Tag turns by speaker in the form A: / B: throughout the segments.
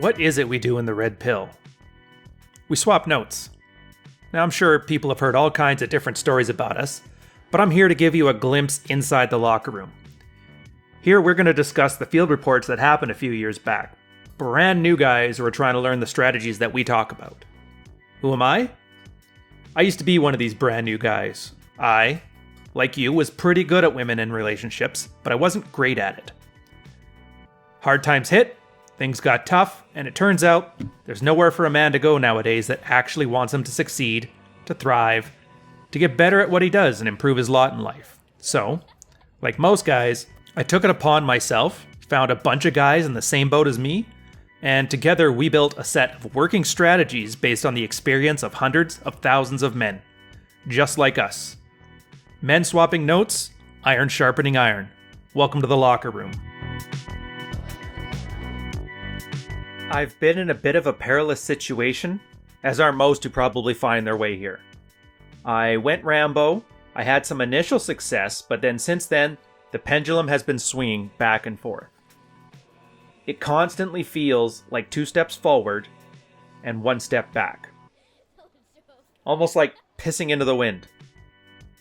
A: What is it we do in the Red Pill? We swap notes. Now, I'm sure people have heard all kinds of different stories about us, but I'm here to give you a glimpse inside the locker room. Here, we're going to discuss the field reports that happened a few years back. Brand new guys who are trying to learn the strategies that we talk about. Who am I? I used to be one of these brand new guys. I, like you, was pretty good at women and relationships, but I wasn't great at it. Hard times hit, things got tough, and it turns out there's nowhere for a man to go nowadays that actually wants him to succeed, to thrive, to get better at what he does and improve his lot in life. So, like most guys, I took it upon myself, found a bunch of guys in the same boat as me, and together we built a set of working strategies based on the experience of hundreds of thousands of men, just like us. Men swapping notes, iron sharpening iron. Welcome to the locker room. I've been in a bit of a perilous situation, as are most who probably find their way here. I went Rambo, I had some initial success, but then since then, the pendulum has been swinging back and forth. It constantly feels like 2 steps forward and 1 step back. Almost like pissing into the wind.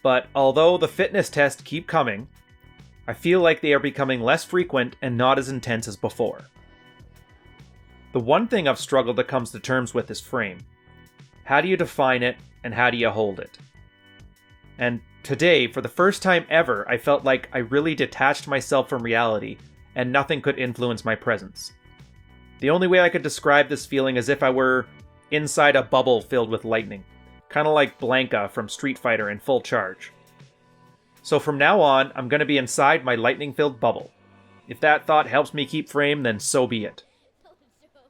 A: But although the fitness tests keep coming, I feel like they are becoming less frequent and not as intense as before. The one thing I've struggled to come to terms with is frame. How do you define it, and how do you hold it? And today, for the first time ever, I felt like I really detached myself from reality, and nothing could influence my presence. The only way I could describe this feeling is if I were inside a bubble filled with lightning, kind of like Blanka from Street Fighter in full charge. So from now on, I'm going to be inside my lightning-filled bubble. If that thought helps me keep frame, then so be it.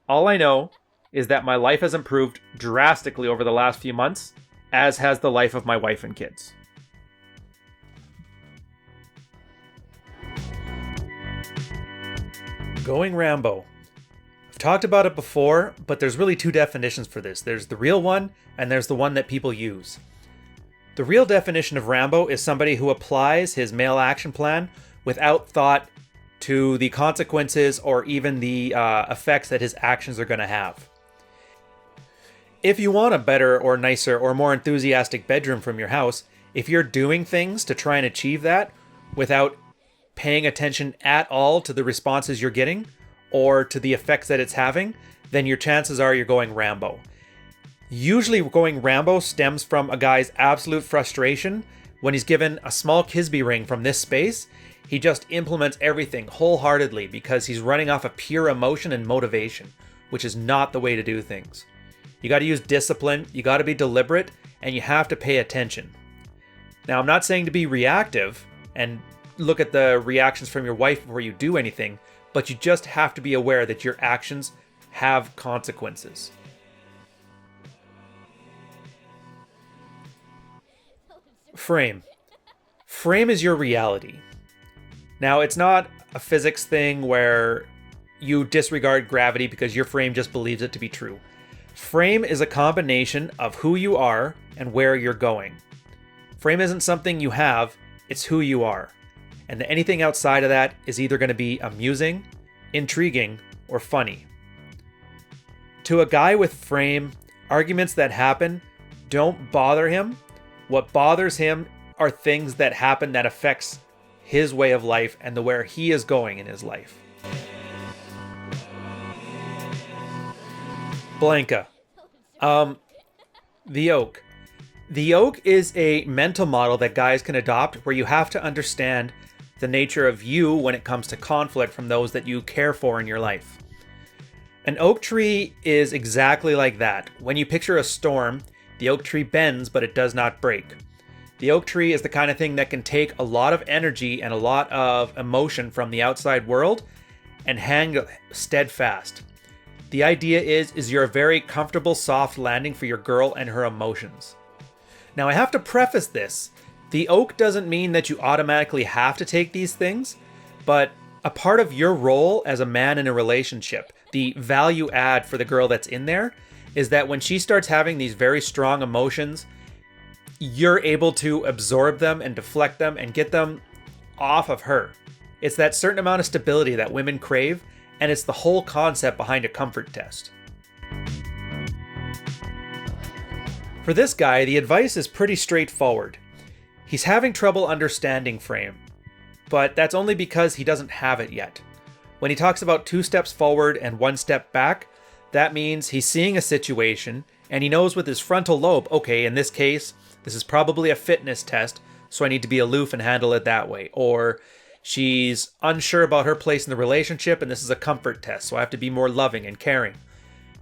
A: All I know is that my life has improved drastically over the last few months, as has the life of my wife and kids. Going Rambo. I've talked about it before, but there's really 2 definitions for this. There's the real one, and there's the one that people use. The real definition of Rambo is somebody who applies his male action plan without thought to the consequences or even the effects that his actions are going to have. If you want a better or nicer or more enthusiastic bedroom from your house, if you're doing things to try and achieve that without paying attention at all to the responses you're getting or to the effects that it's having, then your chances are you're going Rambo. Usually going Rambo stems from a guy's absolute frustration when he's given a small Kisby ring from this space. He just implements everything wholeheartedly because he's running off of pure emotion and motivation, which is not the way to do things. You got to use discipline, you got to be deliberate, and you have to pay attention. Now, I'm not saying to be reactive and look at the reactions from your wife before you do anything, but you just have to be aware that your actions have consequences. Frame. Frame is your reality. Now, it's not a physics thing where you disregard gravity because your frame just believes it to be true. Frame is a combination of who you are and where you're going. Frame isn't something you have, it's who you are. And anything outside of that is either going to be amusing, intriguing, or funny. To a guy with frame, arguments that happen don't bother him. What bothers him are things that happen that affects his way of life and the where he is going in his life. Blanka. The Oak. The Oak is a mental model that guys can adopt where you have to understand the nature of you when it comes to conflict from those that you care for in your life. An oak tree is exactly like that. When you picture a storm, the oak tree bends, but it does not break. The oak tree is the kind of thing that can take a lot of energy and a lot of emotion from the outside world and hang steadfast. The idea is you're a very comfortable, soft landing for your girl and her emotions. Now, I have to preface this. The oak doesn't mean that you automatically have to take these things, but a part of your role as a man in a relationship, the value add for the girl that's in there, is that when she starts having these very strong emotions, you're able to absorb them and deflect them and get them off of her. It's that certain amount of stability that women crave, and it's the whole concept behind a comfort test. For this guy, the advice is pretty straightforward. He's having trouble understanding frame, but that's only because he doesn't have it yet. When he talks about 2 steps forward and 1 step back, that means he's seeing a situation and he knows with his frontal lobe, okay, in this case, this is probably a fitness test, so I need to be aloof and handle it that way. Or she's unsure about her place in the relationship and this is a comfort test, so I have to be more loving and caring.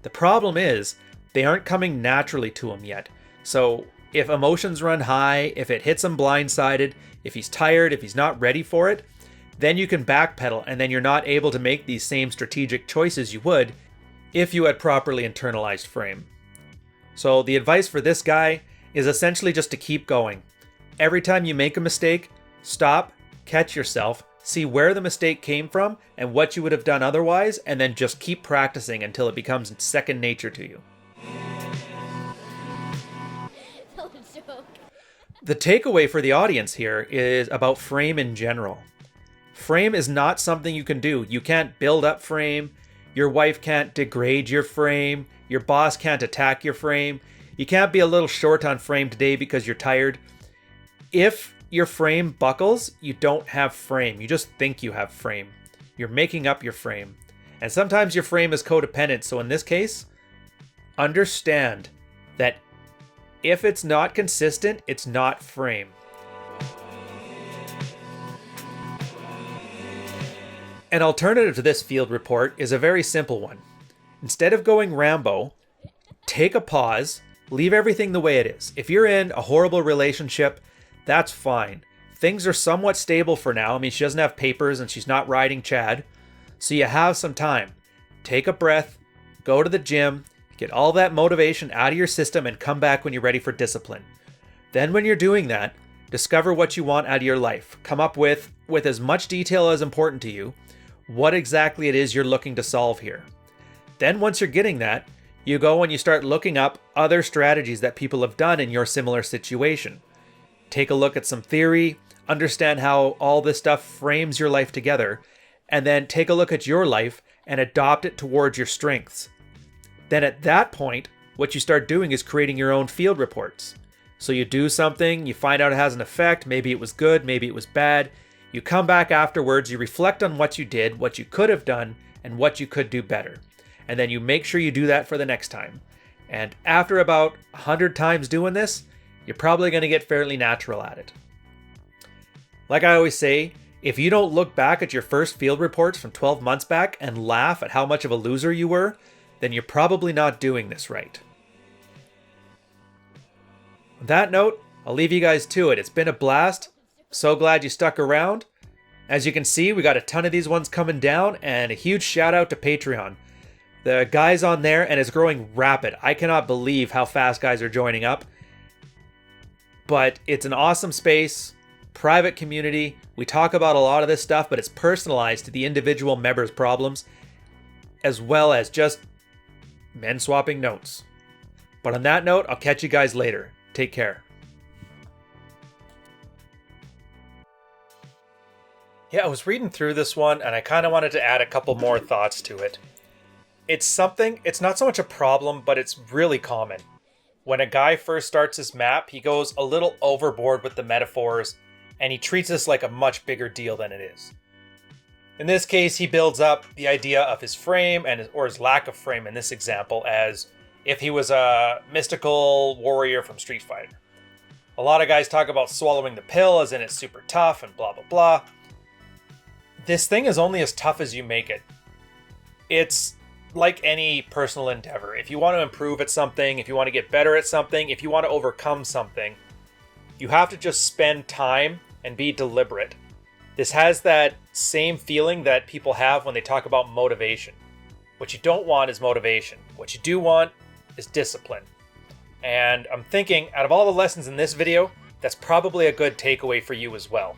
A: The problem is, they aren't coming naturally to him yet. So if emotions run high, if it hits him blindsided, if he's tired, if he's not ready for it, then you can backpedal and then you're not able to make these same strategic choices you would if you had properly internalized frame. So the advice for this guy is essentially just to keep going. Every time you make a mistake, stop, catch yourself, see where the mistake came from and what you would have done otherwise, and then just keep practicing until it becomes second nature to you. The takeaway for the audience here is about frame in general. Frame is not something you can do. You can't build up frame. Your wife can't degrade your frame. Your boss can't attack your frame. You can't be a little short on frame today because you're tired. If your frame buckles, you don't have frame. You just think you have frame. You're making up your frame. And sometimes your frame is codependent. So in this case, understand that if it's not consistent, it's not frame. An alternative to this field report is a very simple one. Instead of going Rambo, take a pause, leave everything the way it is. If you're in a horrible relationship, that's fine. Things are somewhat stable for now. I mean, she doesn't have papers and she's not riding Chad. So you have some time. Take a breath, go to the gym, get all that motivation out of your system and come back when you're ready for discipline. Then when you're doing that, discover what you want out of your life. Come up with as much detail as important to you, what exactly it is you're looking to solve here. Then once you're getting that, you go and you start looking up other strategies that people have done in your similar situation. Take a look at some theory, understand how all this stuff frames your life together, and then take a look at your life and adopt it towards your strengths. Then at that point, what you start doing is creating your own field reports. So you do something, you find out it has an effect, maybe it was good, maybe it was bad. You come back afterwards, you reflect on what you did, what you could have done, and what you could do better. And then you make sure you do that for the next time. And after about 100 times doing this, you're probably going to get fairly natural at it. Like I always say, if you don't look back at your first field reports from 12 months back and laugh at how much of a loser you were, then you're probably not doing this right. On that note, I'll leave you guys to it. It's been a blast. So glad you stuck around. As you can see, we got a ton of these ones coming down, and a huge shout out to Patreon. The guys on there, and it's growing rapid. I cannot believe how fast guys are joining up. But it's an awesome space, private community. We talk about a lot of this stuff, but it's personalized to the individual members' problems, as well as just men swapping notes. But on that note, I'll catch you guys later. Take care. Yeah, I was reading through this one and I kind of wanted to add a couple more thoughts to it. It's not so much a problem, but it's really common. When a guy first starts his map, he goes a little overboard with the metaphors and he treats this like a much bigger deal than it is. In this case, he builds up the idea of his frame or his lack of frame in this example as if he was a mystical warrior from Street Fighter. A lot of guys talk about swallowing the pill as in it's super tough and blah blah blah. This thing is only as tough as you make it. It's like any personal endeavor. If you want to improve at something, if you want to get better at something, if you want to overcome something, you have to just spend time and be deliberate. This has that same feeling that people have when they talk about motivation. What you don't want is motivation. What you do want is discipline. And I'm thinking, out of all the lessons in this video, that's probably a good takeaway for you as well.